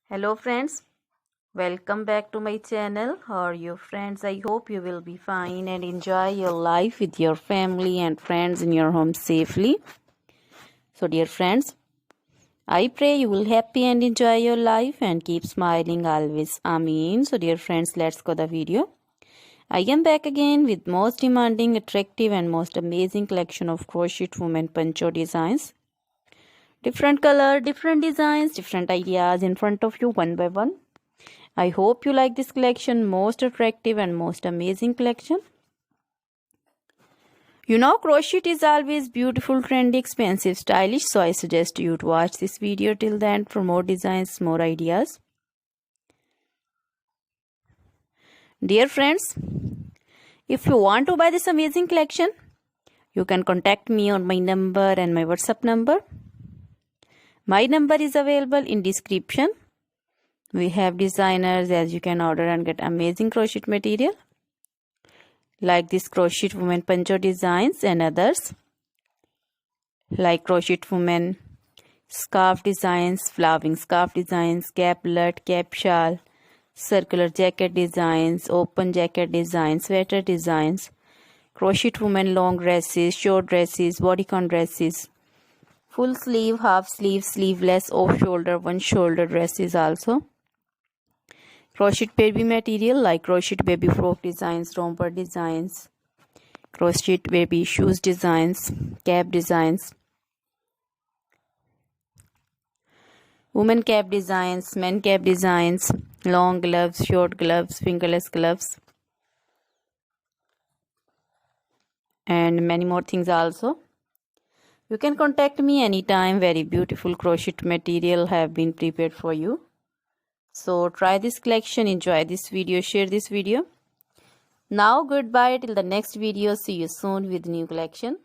Hello friends, welcome back to my channel. How are you friends? I hope you will be fine and enjoy your life with your family and friends in your home safely. So dear friends, I pray you will happy and enjoy your life and keep smiling always. Amen. So dear friends, let's go the video. I am back again with most demanding, attractive and most amazing collection of crochet women poncho designs. Different color, different designs, different ideas in front of you one by one. I hope you like this collection, most attractive and most amazing collection. You know, crochet is always beautiful, trendy, expensive, stylish, so I suggest you to watch this video till the end for more designs, more ideas. Dear friends, if you want to buy this amazing collection, you can contact me on my number and my WhatsApp number. My number is available in description. We have designers as you can order and get amazing crochet material like this crochet woman poncho designs and others like crochet woman scarf designs, flowering scarf designs, caplet, cap shawl, circular jacket designs, open jacket designs, sweater designs, crochet woman long dresses, short dresses, bodycon dresses, full sleeve, half sleeve, sleeveless, off shoulder, one shoulder dresses also. Crochet baby material like crochet baby frock designs, romper designs, crochet baby shoes designs, cap designs, women cap designs, men cap designs, long gloves, short gloves, fingerless gloves, and many more things also. You can contact me anytime. Very beautiful crochet material have been prepared for you. So try this collection, enjoy this video, share this video. Now goodbye till the next video. See you soon with new collection.